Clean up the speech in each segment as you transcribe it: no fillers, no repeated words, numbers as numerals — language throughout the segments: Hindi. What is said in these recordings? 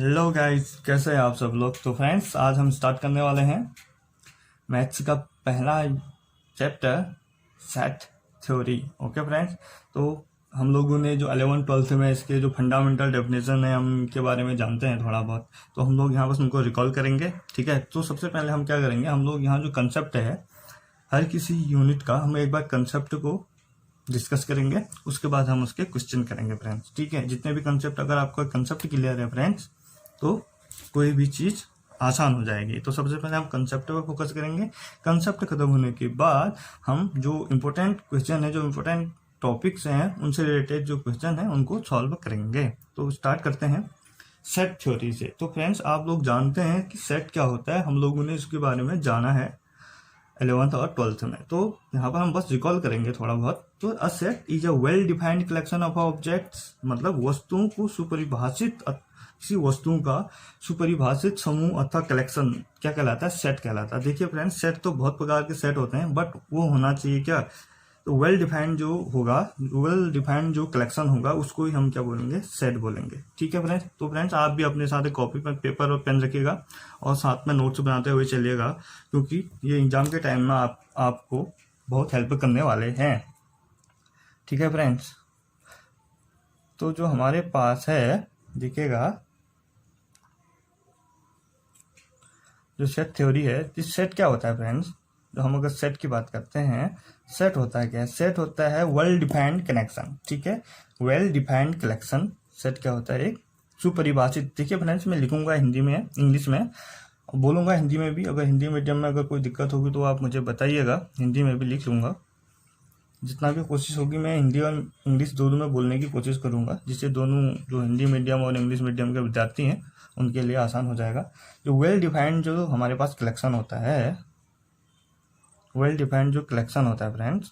हेलो गाइस, कैसे हैं आप सब लोग। तो फ्रेंड्स, आज हम स्टार्ट करने वाले हैं मैथ्स का पहला chapter, set theory. Okay friends, तो हम लोगों ने जो 11th-12th में इसके जो फंडामेंटल डेफिनेशन है, हम इनके बारे में जानते हैं थोड़ा बहुत। तो हम लोग यहाँ बस उनको रिकॉल करेंगे। ठीक है, तो सबसे पहले हम क्या करेंगे, हम लोग यहाँ जो कंसेप्ट है हर किसी यूनिट का, हम एक बार कंसेप्ट को डिस्कस करेंगे, उसके बाद हम उसके क्वेश्चन करेंगे फ्रेंड्स। ठीक है, जितने भी कंसेप्ट, अगर आपका कंसेप्ट क्लियर है फ्रेंड्स, तो कोई भी चीज़ आसान हो जाएगी। तो सबसे पहले हम कंसेप्ट पर फोकस करेंगे। कंसेप्ट खत्म होने के बाद हम जो इम्पोर्टेंट क्वेश्चन है, जो इम्पोर्टेंट टॉपिक्स हैं, उनसे रिलेटेड जो क्वेश्चन है उनको सॉल्व करेंगे। तो स्टार्ट करते हैं सेट थ्योरी से। तो फ्रेंड्स, आप लोग जानते हैं कि सेट क्या होता है, हम लोगों ने इसके बारे में जाना है 11th और 12th में। तो यहाँ पर हम बस रिकॉल करेंगे थोड़ा बहुत। तो a set is a well defined collection of objects, मतलब वस्तुओं को सुपरिभाषित, किसी वस्तुओं का सुपरिभाषित समूह अथवा कलेक्शन क्या कहलाता है, सेट कहलाता है। देखिए फ्रेंड्स, सेट तो बहुत प्रकार के सेट होते हैं, बट वो होना चाहिए क्या, तो वेल डिफाइंड जो होगा, वेल डिफाइंड जो कलेक्शन होगा, उसको ही हम क्या बोलेंगे, सेट बोलेंगे। ठीक है फ्रेंड्स। तो फ्रेंड्स, आप भी अपने साथ कॉपी पर पेपर और पेन रखिएगा और साथ में नोट्स बनाते हुए चलिएगा, क्योंकि ये एग्जाम के टाइम में आपको बहुत हेल्प करने वाले हैं। ठीक है फ्रेंड्स, तो जो हमारे पास है, देखिएगा, जो सेट थ्योरी है, इस सेट क्या होता है फ्रेंड्स, जो हम अगर सेट की बात करते हैं, सेट होता है क्या, सेट होता है वेल डिफाइंड कनेक्शन। ठीक है, वेल डिफाइंड कलेक्शन, सेट क्या होता है, एक सुपरिभाषित। देखिए फ्रेंड्स, मैं लिखूंगा हिंदी में, इंग्लिश में बोलूंगा, हिंदी में भी। अगर हिंदी मीडियम में अगर कोई दिक्कत होगी तो आप मुझे बताइएगा, हिंदी में भी लिख लूंगा। जितना भी कोशिश होगी मैं हिंदी और इंग्लिश दोनों में बोलने की कोशिश करूंगा, जिससे दोनों जो हिंदी मीडियम और इंग्लिश मीडियम के विद्यार्थी हैं उनके लिए आसान हो जाएगा। जो वेल डिफाइंड जो हमारे पास कलेक्शन होता है, वेल डिफाइंड जो कलेक्शन होता है फ्रेंड्स,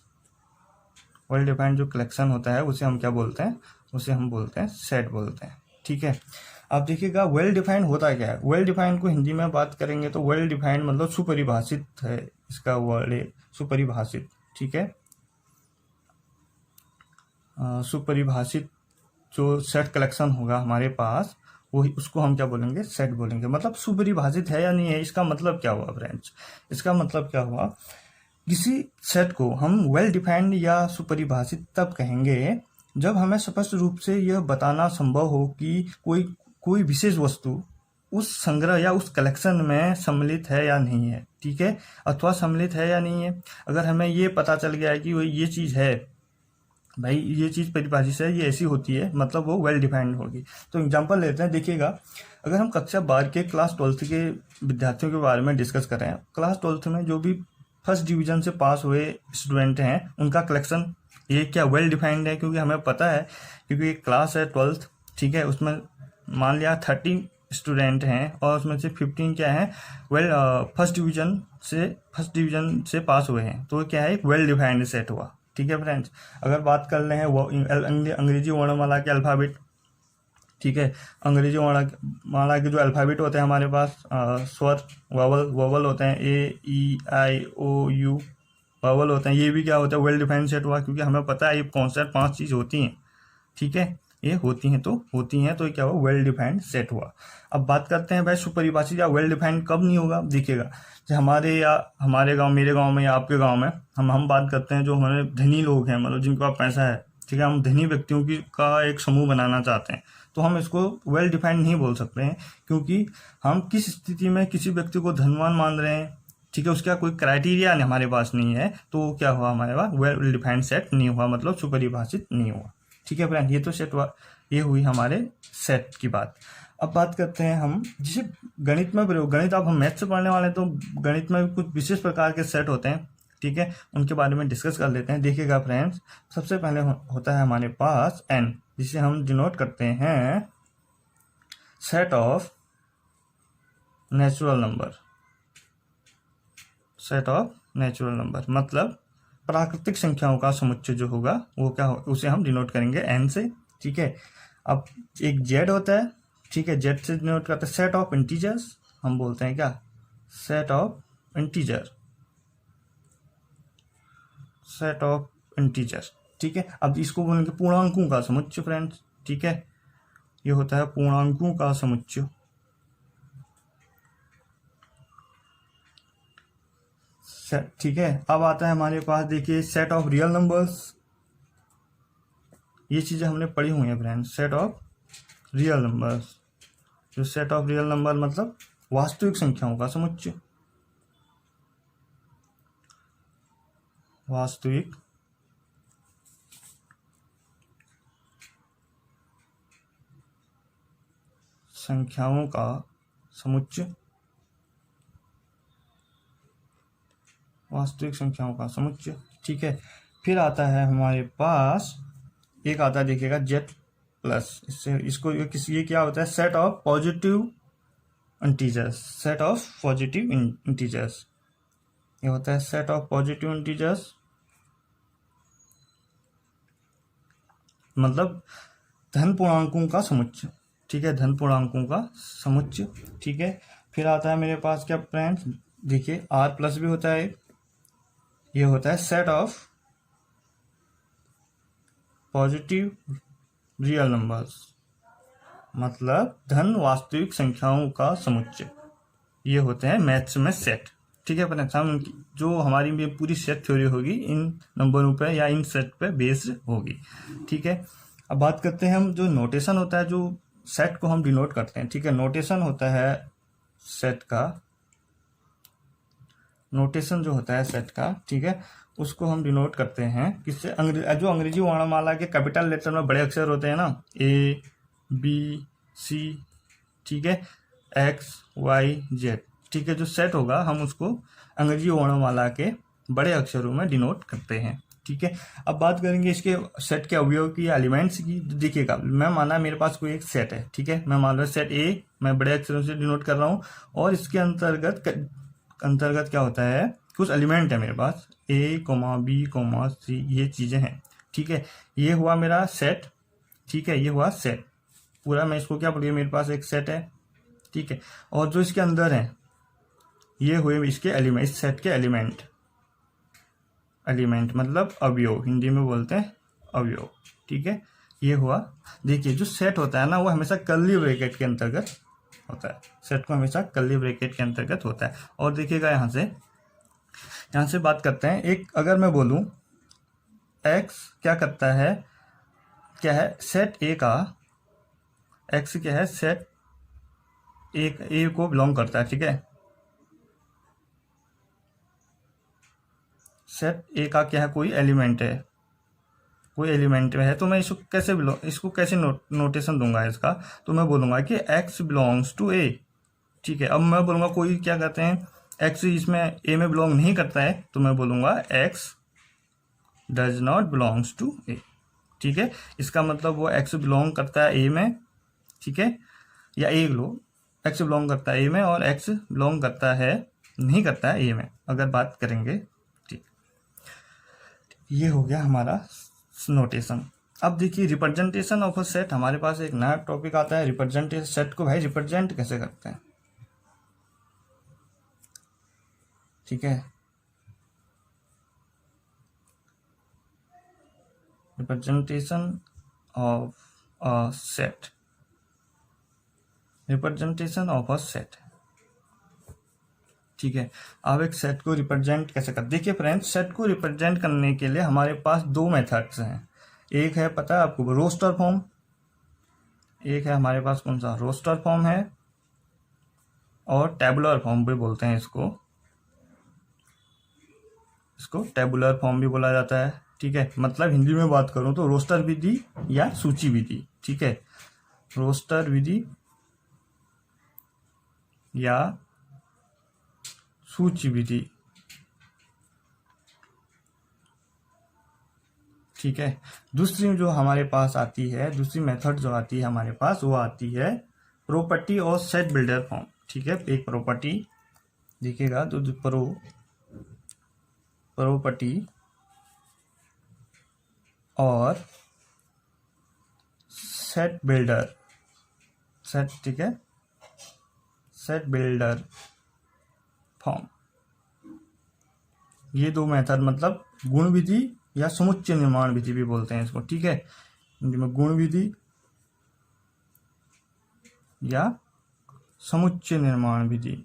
वेल डिफाइंड जो कलेक्शन होता है, उसे हम क्या बोलते हैं, उसे हम बोलते हैं सेट बोलते हैं। ठीक है, अब देखिएगा वेल डिफाइंड होता क्या है। वेल डिफाइंड को हिंदी में बात करेंगे तो वेल डिफाइंड मतलब सुपरिभाषित है, इसका वर्ड है सुपरिभाषित। ठीक है, सुपरिभाषित जो सेट कलेक्शन होगा हमारे पास, वही उसको हम क्या बोलेंगे, सेट बोलेंगे। मतलब सुपरिभाषित है या नहीं है, इसका मतलब क्या हुआ फ्रेंड्स, इसका मतलब क्या हुआ, किसी सेट को हम वेल डिफाइंड या सुपरिभाषित तब कहेंगे जब हमें स्पष्ट रूप से यह बताना संभव हो कि कोई कोई विशेष वस्तु उस संग्रह या उस कलेक्शन में सम्मिलित है या नहीं है। ठीक है, अथवा सम्मिलित है या नहीं है। अगर हमें ये पता चल गया है कि वो ये चीज़ है, भाई ये चीज़ परिभाषित है, ये ऐसी होती है, मतलब वो वेल डिफाइंड होगी। तो एग्जांपल लेते हैं, देखिएगा, अगर हम कक्षा 12 के क्लास 12th के विद्यार्थियों के बारे में डिस्कस करें, क्लास 12th में जो भी फर्स्ट डिवीजन से पास हुए स्टूडेंट हैं, उनका कलेक्शन ये क्या वेल डिफाइंड है, क्योंकि हमें पता है, क्योंकि एक क्लास है 12th। ठीक है, उसमें मान लिया 30 स्टूडेंट हैं और उसमें से 15 क्या है, फर्स्ट डिवीजन से पास हुए हैं, तो क्या है, एक वेल डिफाइंड सेट हुआ। ठीक है फ्रेंड्स, अगर बात कर रहे हैं वो अंग्रेजी वर्णमाला के अल्फ़ाबेट, ठीक है, अंग्रेजी वर्णमाला के जो अल्फ़ाबेट होते हैं हमारे पास, स्वर, वोवल होते हैं, ए ई आई ओ यू, वोवल होते हैं, ये भी क्या होता है, वेल डिफाइंड सेट हुआ, क्योंकि हमें पता है ये कौन सा 5 चीज़ होती हैं। ठीक है, ये होती हैं तो ये क्या हुआ, वेल डिफाइंड सेट हुआ। अब बात करते हैं भाई सुपरिभाषित या वेल डिफाइंड कब नहीं होगा। देखिएगा, जो हमारे गांव, मेरे गांव में या आपके गांव में, हम बात करते हैं जो हमारे धनी लोग हैं, मतलब जिनके पास पैसा है। ठीक है, हम धनी व्यक्तियों की का एक समूह बनाना चाहते हैं, तो हम इसको वेल डिफाइंड नहीं बोल सकते हैं, क्योंकि हम किस स्थिति में किसी व्यक्ति को धनवान मान रहे हैं। ठीक है, उसका कोई क्राइटेरिया हमारे पास नहीं है, तो क्या हुआ, हमारे पास वेल डिफाइंड सेट नहीं हुआ, मतलब सुपरिभाषित नहीं हुआ। ठीक है फ्रेंड, ये तो सेट हुआ, ये हुई हमारे सेट की बात। अब बात करते हैं हम, जिसे गणित में प्रयोग, गणित अब हम मैथ से पढ़ने वाले हैं, तो गणित में कुछ विशेष प्रकार के सेट होते हैं। ठीक है, उनके बारे में डिस्कस कर लेते हैं। देखिएगा फ्रेंड्स, सबसे पहले होता है हमारे पास एन, जिसे हम डिनोट करते हैं set of natural number. Set of natural number मतलब प्राकृतिक संख्याओं का समुच्चय जो होगा वो क्या हो, उसे हम डिनोट करेंगे एन से। ठीक है, अब एक जेड होता है। ठीक है, जेड से डिनोट करते हैं सेट ऑफ इंटीजर्स, हम बोलते हैं क्या, set of integer, set of integer. ठीक है, अब इसको बोलेंगे पूर्णांकों का समुच्चय फ्रेंड्स। ठीक है, ये होता है पूर्णांकों का समुच्चय। ठीक है। अब आता है हमारे पास, देखिए, सेट ऑफ रियल नंबर्स। ये चीजें हमने पढ़ी हुई हैं friends, set of real numbers. जो सेट ऑफ रियल नंबर मतलब वास्तविक संख्याओं का समुच्चय। वास्तविक संख्याओं का समुच्चय। वास्तविक संख्याओं का समुच्चय, ठीक है। फिर आता है हमारे पास, एक आता है, देखिएगा, जेड प्लस। इससे इसको ये क्या होता है, set of positive integers. Set of positive integers, ये होता है सेट ऑफ पॉजिटिव इंटीजर्स, मतलब धन पूर्णांकों का समुच्चय, ठीक है, धन पूर्णांकों का समुच्चय, ठीक है। फिर आता है मेरे पास क्या फ्रेंड्स, देखिए, आर प्लस भी होता है, ये होता है set of positive real numbers, मतलब धन वास्तविक संख्याओं का समुच्चय। ये होते हैं मैथ्स में सेट, ठीक है। पर जो हमारी पूरी सेट थ्योरी होगी इन नंबरों पे या इन सेट पे बेस्ड होगी, ठीक है। अब बात करते हैं हम, जो नोटेशन होता है, जो सेट को हम डिनोट करते हैं, ठीक है। नोटेशन होता है सेट का, नोटेशन जो होता है सेट का, ठीक है, उसको हम डिनोट करते हैं किससे, जो अंग्रेजी वर्णमाला के कैपिटल लेटर में बड़े अक्षर होते हैं ना, ए बी सी, ठीक है, एक्स वाई जेड, ठीक है। जो सेट होगा हम उसको अंग्रेजी वर्णमाला के बड़े अक्षरों में डिनोट करते हैं, ठीक है। अब बात करेंगे इसके सेट के अवयव की या एलिमेंट्स की। देखिएगा, मैं माना मेरे पास कोई एक सेट है, ठीक है, मैं मान रहा हूँ सेट ए, मैं बड़े अक्षरों से डिनोट कर रहा हूँ, और इसके अंतर्गत क्या होता है, कुछ एलिमेंट है मेरे पास, ए कोमा बी कोमा सी, ये चीजें हैं, ठीक है। ये हुआ मेरा सेट, ठीक है, ये हुआ सेट पूरा। मैं इसको क्या बोलिए, मेरे पास एक सेट है, ठीक है। और जो इसके अंदर है, ये हुए इसके एलिमेंट, इस सेट के एलिमेंट। एलिमेंट मतलब अवयव, हिंदी में बोलते हैं अवयव, ठीक है। ये हुआ, देखिए, जो सेट होता है ना, वो हमेशा कर्ली ब्रैकेट के अंतर्गत होता है। सेट को हमेशा कर्ली ब्रैकेट के अंतर्गत होता है। और देखिएगा, यहाँ से बात करते हैं, एक अगर मैं बोलूं एक्स क्या करता है, क्या है, सेट ए का, एक्स क्या है, सेट ए को बिलोंग करता है, ठीक है। सेट ए का क्या है, कोई एलिमेंट है, कोई एलिमेंट है, तो मैं इसको कैसे नोटेशन दूंगा इसका, तो मैं बोलूंगा कि एक्स बिलोंग्स टू ए, ठीक है। अब मैं बोलूंगा कोई क्या कहते हैं, एक्स इसमें ए में बिलोंग नहीं करता है, तो मैं बोलूंगा X does not belongs to a, ठीक है। इसका मतलब वो एक्स बिलोंग करता है ए में, ठीक है, या ए लो, एक्स बिलोंग करता है ए में और एक्स बिलोंग करता है, नहीं करता है ए में, अगर बात करेंगे, ठीक। ये हो गया हमारा नोटेशन। अब देखिए, रिप्रेजेंटेशन ऑफ अ सेट, हमारे पास एक नया टॉपिक आता है, रिप्रेजेंटेशन। सेट को भाई रिप्रेजेंट कैसे करते हैं, ठीक है। Representation of a set, representation of a set, ठीक है। अब एक सेट को रिप्रेजेंट कैसे करते, देखिए फ्रेंड्स, सेट को रिप्रेजेंट करने के लिए हमारे पास दो मेथड्स हैं। एक है, पता है आपको, रोस्टर फॉर्म। एक है हमारे पास कौन सा, रोस्टर फॉर्म है, और टेबुलर फॉर्म भी बोलते हैं इसको टेबुलर फॉर्म भी बोला जाता है, ठीक है। मतलब हिंदी में बात करूं तो रोस्टर विधि या सूची विधि, ठीक है, रोस्टर विधि या सूची विधि, ठीक है। दूसरी जो हमारे पास आती है, दूसरी मेथड जो आती है हमारे पास, वो आती है प्रॉपर्टी और सेट बिल्डर फॉर्म, ठीक है। एक प्रॉपर्टी देखिएगा, तो प्रॉपर्टी और सेट बिल्डर, सेट, ठीक है, सेट बिल्डर फॉर्म। ये दो मेथड, मतलब गुण विधि या समुच्चय निर्माण विधि भी बोलते हैं इसको, ठीक है। हिंदी में गुण विधि या समुच्चय निर्माण विधि,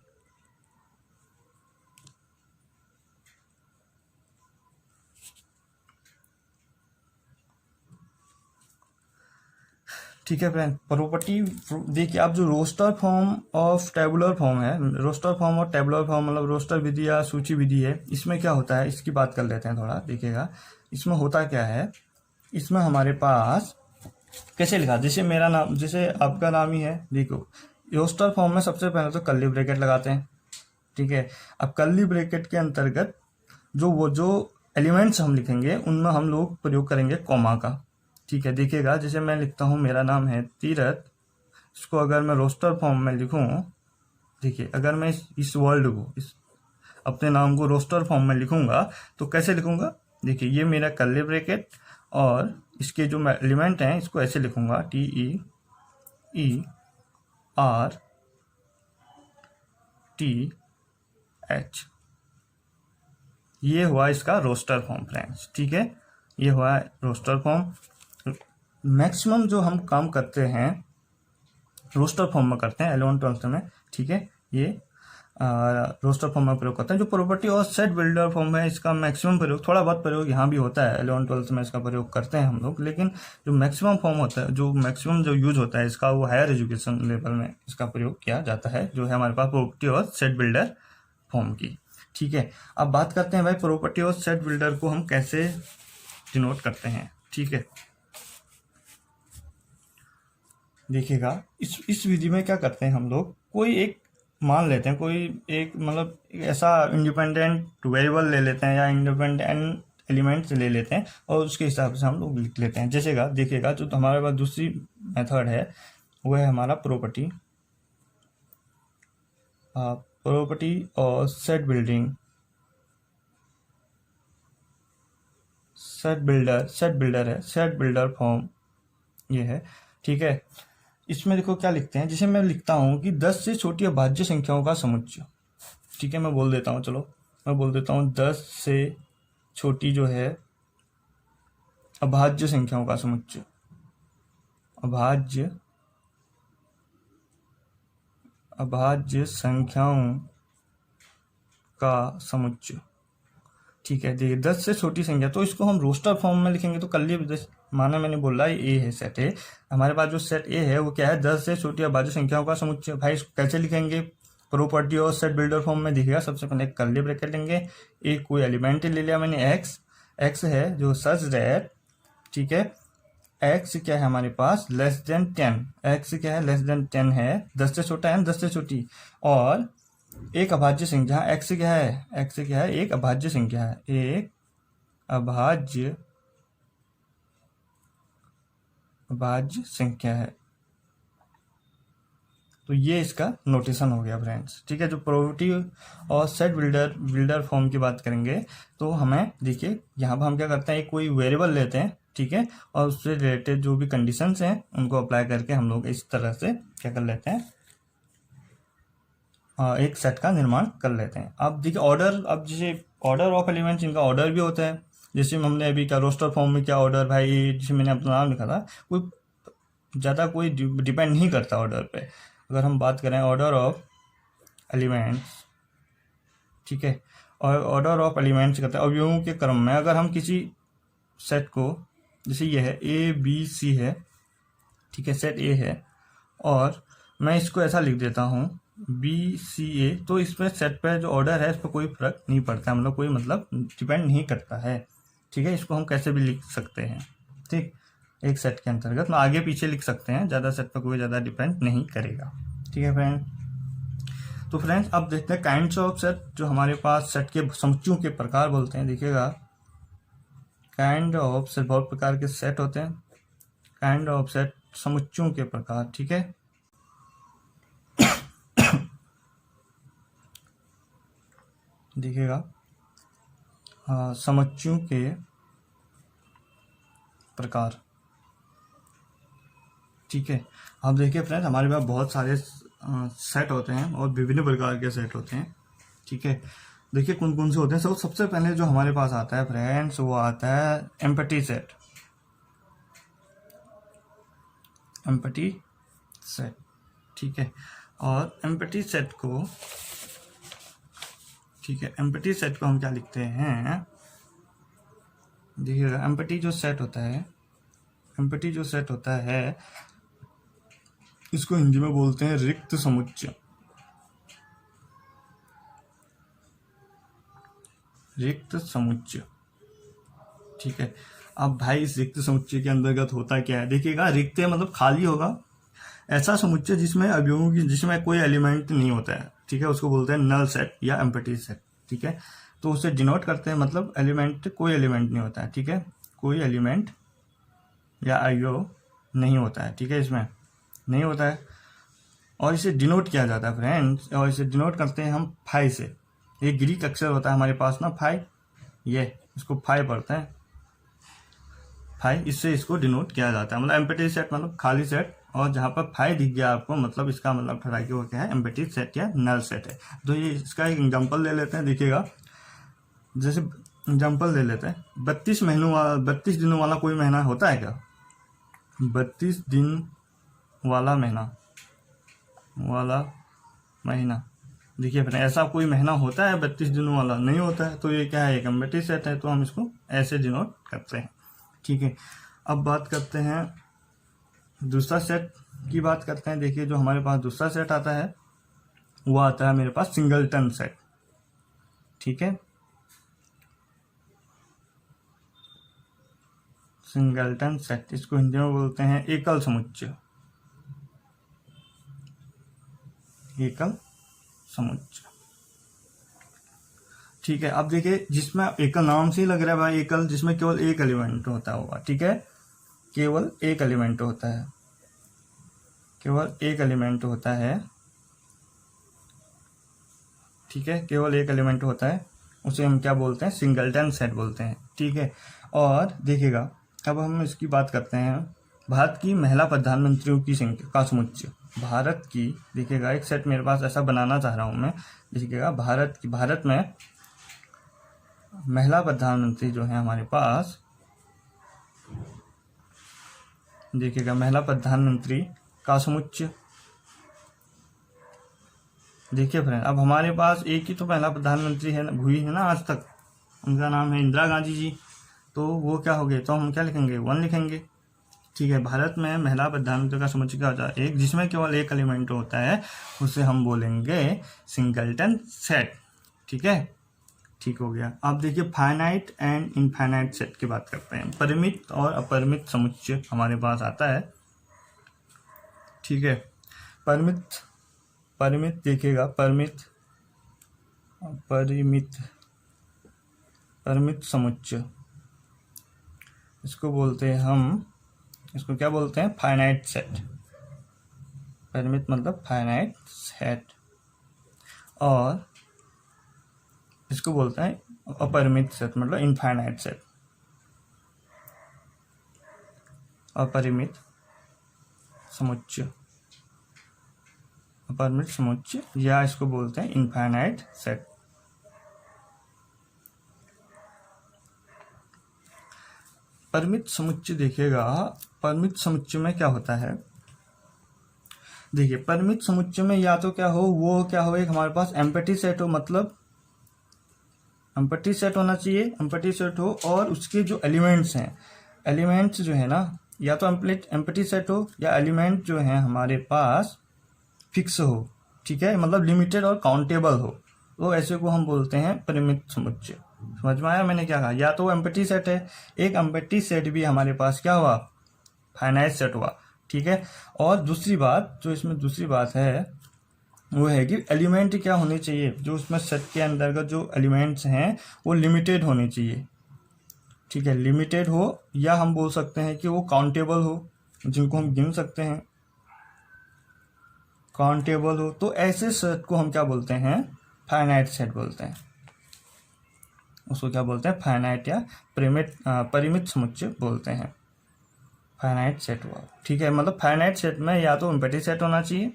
ठीक है फ्रेंड, प्रॉपर्टी देखिए, आप जो roster form of tabular form है, रोस्टर फॉर्म और टेबुलर फॉर्म मतलब रोस्टर विधि या सूची विधि है, इसमें क्या होता है इसकी बात कर लेते हैं थोड़ा। देखिएगा इसमें होता क्या है, इसमें हमारे पास कैसे लिखा, जैसे मेरा नाम, जैसे आपका नाम ही है, देखो रोस्टर फॉर्म में सबसे पहले तो कर्ली ब्रैकेट लगाते हैं, ठीक है। अब कर्ली ब्रैकेट के अंतर्गत जो एलिमेंट्स हम लिखेंगे उनमें हम लोग प्रयोग करेंगे कॉमा का, ठीक है। देखिएगा जैसे मैं लिखता हूँ, मेरा नाम है तीरथ, इसको अगर मैं रोस्टर फॉर्म में लिखूँ, देखिए अगर मैं इस वर्ड को, इस अपने नाम को रोस्टर फॉर्म में लिखूंगा तो कैसे लिखूंगा, देखिए ये मेरा कर्ली ब्रैकेट और इसके जो एलिमेंट हैं इसको ऐसे लिखूंगा, TEERTH, ये हुआ इसका रोस्टर फॉर्म फ्रेंड्स, ठीक है। ये हुआ रोस्टर फॉर्म। मैक्सिमम जो हम काम करते हैं रोस्टर फॉर्म में करते हैं 11th-12th में, ठीक है। ये रोस्टर फॉर्म में प्रयोग करते हैं। जो प्रॉपर्टी और सेट बिल्डर फॉर्म है इसका मैक्सिमम प्रयोग, थोड़ा बहुत प्रयोग यहाँ भी होता है, 11th-12th में इसका प्रयोग करते हैं हम लोग, लेकिन जो मैक्सिमम फॉर्म होता है, जो मैक्सिमम जो यूज होता है इसका, वो हायर एजुकेशन लेवल में इसका प्रयोग किया जाता है, जो है हमारे पास प्रॉपर्टी और सेट बिल्डर फॉर्म की, ठीक है। अब बात करते हैं भाई प्रॉपर्टी और सेट बिल्डर को हम कैसे डिनोट करते हैं, ठीक है। देखिएगा इस विधि में क्या करते हैं हम लोग, कोई एक मान लेते हैं, कोई एक मतलब ऐसा इंडिपेंडेंट वेरिएबल ले लेते हैं या इंडिपेंडेंट एलिमेंट्स ले लेते हैं और उसके हिसाब से हम लोग लिख लेते हैं। जैसेगा देखिएगा जो तो हमारे पास दूसरी मेथड है वो है हमारा प्रॉपर्टी और सेट बिल्डर फॉर्म ये है, ठीक है। इसमें देखो क्या लिखते हैं, जैसे मैं लिखता हूँ कि 10 से छोटी अभाज्य संख्याओं का समुच्चय, ठीक है। मैं बोल देता हूँ, चलो मैं बोल देता हूँ 10 से छोटी जो है अभाज्य संख्याओं का समुच्चय, अभाज्य संख्याओं का समुच्चय, ठीक है। देखिए 10 से छोटी संख्या, तो इसको हम रोस्टर फॉर्म में लिखेंगे तो कल माना मैंने बोला ए है, सेट है हमारे पास, जो सेट ए है वो क्या है, 10 से छोटी अभाज्य संख्याओं का समुच्चय। भाई इसको कैसे लिखेंगे, प्रॉपर्टी और सेट बिल्डर फॉर्म में दिखेगा। सबसे पहले कर्ली ब्रैकेट लेंगे, एक कोई एलिमेंट ले लिया मैंने, एक्स है जो सच दैट, ठीक है, एक्स क्या है हमारे पास लेस देन 10, एक्स क्या है लेस देन 10 है, 10 से छोटा है, 10 से छोटी, और एक अभाज्य संख्या, एक्स क्या है एक अभाज्य संख्या है, एक अभाज्य संख्या है। तो ये इसका नोटेशन हो गया फ्रेंड्स, ठीक है। जो प्रॉपर्टी और सेट बिल्डर फॉर्म की बात करेंगे तो हमें देखिए यहाँ पर हम क्या करते हैं, एक कोई वेरिएबल लेते हैं, ठीक है, और उससे रिलेटेड जो भी कंडीशंस हैं उनको अप्लाई करके हम लोग इस तरह से क्या कर लेते हैं, एक सेट का निर्माण कर लेते हैं। अब देखिए ऑर्डर, अब जैसे ऑर्डर ऑफ एलिमेंट्स, इनका ऑर्डर भी होता है। जैसे हमने अभी क्या रोस्टर फॉर्म में क्या ऑर्डर, भाई जैसे मैंने अपना नाम लिखा था, कोई ज़्यादा कोई डिपेंड नहीं करता ऑर्डर पे। अगर हम बात करें ऑर्डर ऑफ एलिमेंट्स, ठीक है, और ऑर्डर ऑफ एलिमेंट्स कहते हैं अवयवों के क्रम में। अगर हम किसी सेट को, जैसे ये है ABC है, ठीक है, सेट ए है, और मैं इसको ऐसा लिख देता हूँ BCA, तो इसमें सेट पे जो ऑर्डर है इस पर कोई फर्क नहीं पड़ता, मतलब कोई मतलब डिपेंड नहीं करता है, ठीक है। इसको हम कैसे भी लिख सकते हैं, ठीक, एक सेट के अंतर्गत में आगे पीछे लिख सकते हैं, ज़्यादा सेट पर कोई ज़्यादा डिपेंड नहीं करेगा, ठीक है फ्रेंड। तो फ्रेंड्स अब देखते हैं काइंड्स ऑफ सेट, जो हमारे पास सेट के समुच्चयों के प्रकार बोलते हैं। देखिएगा काइंड ऑफ सेट, बहुत प्रकार के सेट होते हैं, काइंड ऑफ सेट समुच्चयों के प्रकार, ठीक है। देखिएगा समुच्चयों के प्रकार, ठीक है। अब देखिए फ्रेंड्स हमारे पास बहुत सारे सेट होते हैं और विभिन्न प्रकार के सेट होते हैं, ठीक है। देखिए कौन कौन से होते हैं। सबसे पहले जो हमारे पास आता है फ्रेंड्स वो आता है एम्पटी सेट, ठीक है। और एम्पटी सेट को, ठीक है, एम्पटी सेट को हम क्या लिखते हैं, देखिएगा एम्पटी जो सेट होता है इसको हिंदी में बोलते हैं रिक्त समुच्चय। रिक्त समुच्चय, ठीक है। अब भाई इस रिक्त समुच्चय के अंतर्गत होता क्या है, देखिएगा। रिक्त मतलब खाली होगा, ऐसा समुच्चय जिसमें अवयवों की, जिसमें कोई एलिमेंट नहीं होता है, ठीक है, उसको बोलते हैं नल सेट या एम्प्टी सेट, ठीक है। तो उसे डिनोट करते हैं, मतलब एलिमेंट, कोई एलिमेंट नहीं होता है, ठीक है, कोई एलिमेंट या अवयव नहीं होता है, ठीक है, इसमें नहीं होता है। और इसे डिनोट किया जाता है फ्रेंड्स, और इसे डिनोट करते हैं हम फाई से। ये ग्रीक अक्षर होता है हमारे पास ना, फाई, ये इसको फाई पढ़ते हैं, फाई, इससे इसको डिनोट किया जाता है। मतलब एम्प्टी सेट मतलब खाली सेट, और जहाँ पर फाई दिख गया आपको, मतलब इसका मतलब ठहरा कि वो क्या है, एम्प्टी सेट या नल सेट है। तो ये इसका एक एग्जाम्पल ले लेते हैं, देखिएगा। जैसे एग्जाम्पल ले लेते हैं, 32 दिनों वाला कोई महीना होता है क्या? 32 दिन वाला महीना, देखिए फिर ऐसा कोई महीना होता है 32 दिनों वाला? नहीं होता है। तो ये क्या है, एक एम्प्टी सेट है, तो हम इसको ऐसे डिनोट करते हैं, ठीक है। अब बात करते हैं दूसरा सेट की बात करते हैं। देखिए जो हमारे पास दूसरा सेट आता है वो आता है मेरे पास सिंगलटन सेट, ठीक है। सिंगलटन सेट, इसको हिंदी में बोलते हैं एकल समुच्चय, एकल समुच्चय, ठीक है। अब देखिए जिसमें एकल, नाम से ही लग रहा है भाई एकल, जिसमें केवल एक एलिमेंट होता होगा, ठीक है, केवल एक एलिमेंट होता है, केवल एक एलिमेंट होता है, ठीक है, केवल एक एलिमेंट होता है, उसे हम क्या बोलते हैं, सिंगलटन सेट बोलते हैं, ठीक है। और देखिएगा अब हम इसकी बात करते हैं, भारत की महिला प्रधानमंत्रियों की संख्या का समुच्चय। भारत की, देखिएगा एक सेट मेरे पास ऐसा बनाना चाह रहा हूं मैं, देखिएगा भारत में महिला प्रधानमंत्री जो है हमारे पास, देखिएगा महिला प्रधानमंत्री का समुच्चय। देखिए फ्रेंड, अब हमारे पास एक ही तो महिला प्रधानमंत्री है, हुई है ना आज तक, उनका नाम है इंदिरा गांधी जी। तो वो क्या हो गए, तो हम क्या लिखेंगे, 1 लिखेंगे, ठीक है। भारत में महिला प्रधानमंत्री का समुच्चय क्या होता है, एक, जिसमें केवल एक एलिमेंट होता है, उसे हम बोलेंगे सिंगलटन सेट, ठीक है, ठीक हो गया। अब देखिए फाइनाइट एंड इनफाइनाइट सेट की बात करते हैं। परिमित और अपरिमित समुच्चय हमारे पास आता है, ठीक है। परिमित देखिएगा, परिमित समुच्चय, इसको बोलते हैं हम, इसको क्या बोलते हैं, फाइनाइट सेट। परिमित मतलब फाइनाइट सेट, और इसको बोलते हैं अपरिमित सेट मतलब इनफाइनाइट सेट, अपरिमित समुच्चय, अपरिमित समुच्चय, या इसको बोलते हैं इनफाइनाइट सेट। परिमित समुच्चय देखिएगा, परिमित समुच्चय में क्या होता है, देखिए परिमित समुच्चय में या तो क्या हो, वो क्या हो, एक हमारे पास एम्प्टी सेट हो, मतलब एम्प्टी सेट होना चाहिए, एम्प्टी सेट हो, और उसके जो एलिमेंट्स हैं, एलिमेंट्स जो है ना, या तो एम्प्टी सेट हो, या एलिमेंट जो है हमारे पास फिक्स हो, ठीक है, मतलब लिमिटेड और काउंटेबल हो, तो ऐसे को हम बोलते हैं परिमित समुच्चय। समझ में आया मैंने क्या कहा, या तो एम्प्टी सेट है, एक एम्प्टी सेट भी हमारे पास क्या हुआ, फाइनाइट सेट हुआ, ठीक है। और दूसरी बात, जो इसमें दूसरी बात है वो है कि एलिमेंट क्या होने चाहिए, जो उसमें सेट के अंतर्गत जो एलिमेंट्स हैं वो लिमिटेड होने चाहिए, ठीक है, लिमिटेड हो, या हम बोल सकते हैं कि वो काउंटेबल हो, जिनको हम गिन सकते हैं, काउंटेबल हो। तो ऐसे सेट को हम क्या बोलते हैं, फाइनाइट सेट बोलते हैं, उसको क्या बोलते हैं, फाइनाइट या परिमित समुच्चय बोलते हैं, फाइनाइट सेट हुआ, ठीक है। मतलब फाइनाइट सेट में या तो एम्प्टी सेट होना चाहिए,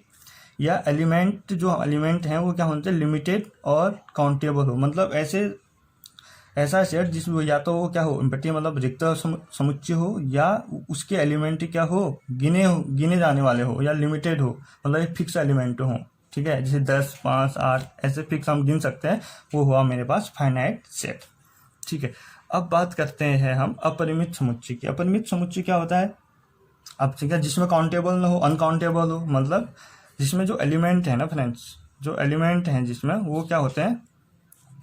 या एलिमेंट, जो एलिमेंट हैं वो क्या होने चाहिए, लिमिटेड और काउंटेबल हो, मतलब ऐसा सेट जिसमें या तो वो क्या हो, एम्प्टी मतलब रिक्त समुच्चय हो, या उसके एलिमेंट क्या हो, गिने जाने वाले हो, या लिमिटेड हो, मतलब एक फिक्स एलिमेंट हो, ठीक है, जैसे 10, 5, 8 ऐसे फिक्स हम गिन सकते हैं, वो हुआ मेरे पास फाइनाइट सेट, ठीक है। अब बात करते हैं हम अपरिमित समुच्चय की। अपरिमित समुच्चय क्या होता है, अब ठीक है, जिसमें काउंटेबल ना हो, अनकाउंटेबल हो, मतलब जिसमें जो एलिमेंट है ना फ्रेंड्स, जो एलिमेंट हैं जिसमें, वो क्या होते हैं,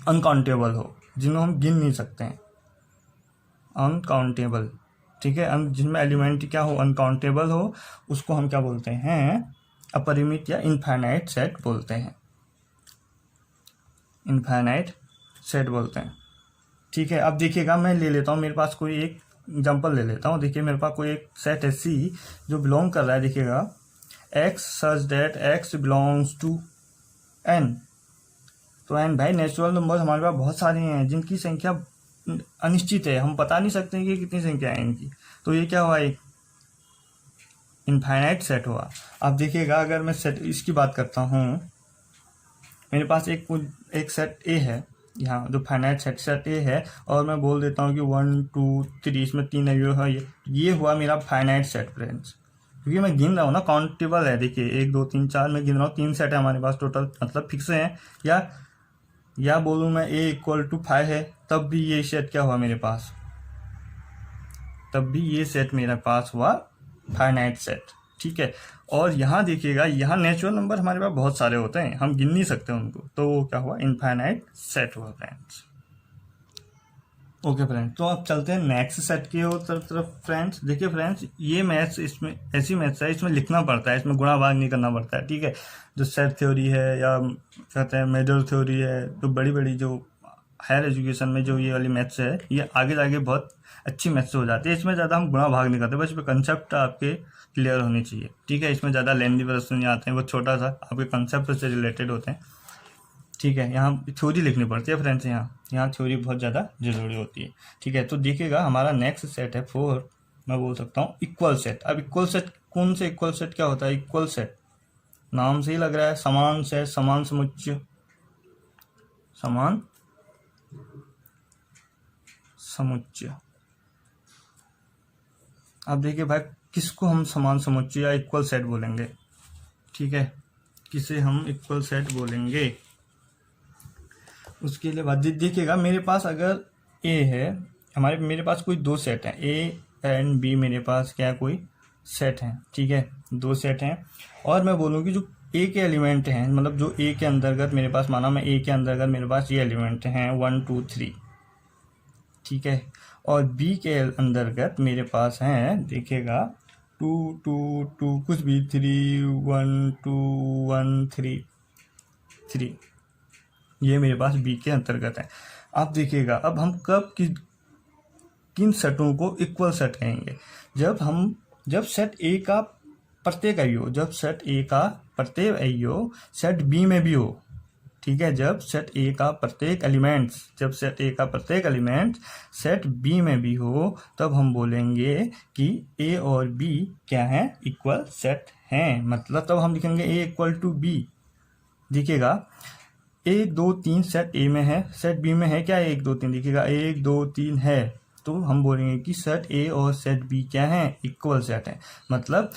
अनकाउंटेबल हो, जिन्हें हम गिन नहीं सकते हैं, अनकाउंटेबल। ठीक है, जिनमें एलिमेंट क्या हो, अनकाउंटेबल हो, उसको हम क्या बोलते हैं, अपरिमित या इनफाइनाइट सेट बोलते हैं, इनफाइनाइट सेट बोलते हैं। ठीक है, अब देखिएगा मैं ले लेता हूँ, मेरे पास कोई एक एग्जांपल ले लेता हूँ। देखिए मेरे पास कोई एक सेट है सी जो बिलोंग कर रहा है, देखिएगा x such that x belongs to N. तो एन भाई नेचुरल नंबर हमारे पास बहुत सारे हैं जिनकी संख्या अनिश्चित है, हम बता नहीं सकते कि कितनी संख्या है इनकी। तो ये क्या हुआ, एक इनफाइनाइट सेट हुआ। अब देखिएगा अगर मैं सेट इसकी बात करता हूँ, मेरे पास एक सेट ए है यहाँ, जो फाइनाइट सेट ए है, और मैं बोल देता हूँ कि 1 2 3, इसमें 3 अवयव है, ये हुआ मेरा फाइनाइट सेट फ्रेंड्स, क्योंकि मैं गिन रहा हूँ ना, काउंटेबल है। देखिए 1 2 3 4 मैं गिन रहा हूँ, 3 सेट है हमारे पास टोटल, मतलब फिक्स है। या बोलूँ मैं a = 5 है, तब भी ये सेट क्या हुआ मेरे पास, तब भी ये सेट मेरे पास हुआ फाइनाइट सेट। ठीक है, और यहाँ देखिएगा, यहाँ नेचुरल नंबर हमारे पास बहुत सारे होते हैं, हम गिन नहीं सकते उनको, तो वो क्या हुआ, इनफाइनाइट सेट हुआ फ्रेंड्स। ओके फ्रेंड्स, तो अब चलते हैं नेक्स्ट सेट की तरफ फ्रेंड्स। देखिए फ्रेंड्स, ये मैथ्स, इसमें ऐसी मैथ्स है, इसमें लिखना पड़ता है, इसमें गुणा भाग नहीं करना पड़ता है। ठीक है, जो सेट थ्योरी है या कहते हैं मेजर थ्योरी है, तो बड़ी बड़ी जो हायर एजुकेशन में जो ये वाली मैथ्स है, ये आगे जाके बहुत अच्छी मैथ्स हो जाती है। इसमें ज़्यादा हम गुणा भाग नहीं करते, बस कंसेप्ट आपके क्लियर होनी चाहिए। ठीक है, इसमें ज़्यादा लेंदी प्रश्न नहीं आते हैं, वो छोटा सा आपके कंसेप्ट से रिलेटेड होते हैं। ठीक है, यहाँ थ्योरी लिखनी पड़ती है फ्रेंड्स, यहाँ थ्योरी बहुत ज़्यादा जरूरी होती है। ठीक है, तो देखिएगा हमारा नेक्स्ट सेट है 4, मैं बोल सकता हूँ इक्वल सेट। अब इक्वल सेट कौन से, इक्वल सेट क्या होता है, इक्वल सेट नाम से ही लग रहा है, समान सेट, समान समुच्चय, समान समुच्चय। अब देखिए भाई, किसको हम समान समुच्चय या इक्वल सेट बोलेंगे। ठीक है, किसे हम इक्वल सेट बोलेंगे, उसके लिए बात देखिएगा, मेरे पास अगर ए है, मेरे पास कोई 2 सेट हैं, ए एंड बी, मेरे पास क्या कोई सेट हैं। ठीक है, 2 सेट हैं, और मैं बोलूँगी जो ए के एलिमेंट हैं, मतलब जो ए के अंतर्गत मेरे पास, माना मैं ए के अंतर्गत मेरे पास ये एलिमेंट हैं 1 2 3। ठीक है, और बी के अंतर्गत मेरे पास हैं, देखिएगा 2 2 2 कुछ भी, 3 1 2 1 3 3, ये मेरे पास बी के अंतर्गत है। अब देखिएगा, अब हम कब किन सेटों को इक्वल सेट कहेंगे, जब सेट ए का प्रत्येक अवयव, जब सेट ए का प्रत्येक अवयव सेट बी में भी हो। ठीक है, जब सेट ए का प्रत्येक एलिमेंट सेट बी में भी हो, तब हम बोलेंगे कि ए और बी क्या है, इक्वल सेट हैं। मतलब तब हम लिखेंगे ए = बी। देखिएगा 1 2 3 सेट ए में है, सेट बी में है क्या, 1 2 3, देखिएगा 1 2 3 है, तो हम बोलेंगे कि सेट ए और सेट बी क्या है, इक्वल सेट है। मतलब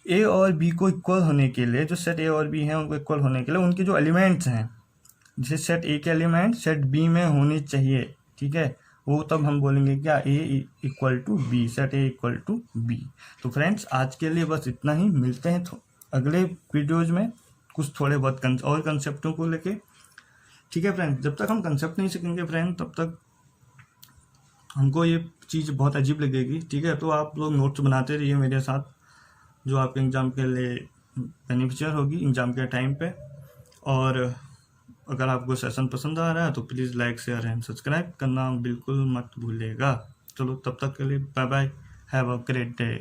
ए और बी को इक्वल होने के लिए, जो सेट ए और बी हैं उनको इक्वल होने के लिए उनके जो एलिमेंट्स हैं, जैसे सेट ए के एलिमेंट सेट बी में होने चाहिए। ठीक है, वो तब हम बोलेंगे क्या, ए = बी, सेट ए = बी। तो फ्रेंड्स आज के लिए बस इतना ही, मिलते हैं अगले वीडियोज में कुछ थोड़े बहुत और कंसेप्टों को लेके। ठीक है फ्रेंड, जब तक हम कंसेप्ट नहीं सीखेंगे फ्रेंड, तब तक हमको ये चीज़ बहुत अजीब लगेगी। ठीक है, तो आप लोग नोट्स बनाते रहिए मेरे साथ, जो आपके एग्ज़ाम के लिए बेनिफिशियल होगी एग्ज़ाम के टाइम पे। और अगर आपको सेशन पसंद आ रहा है तो please like share and subscribe करना बिल्कुल मत भूलिएगा। चलो तब तक के लिए bye bye, have a great day.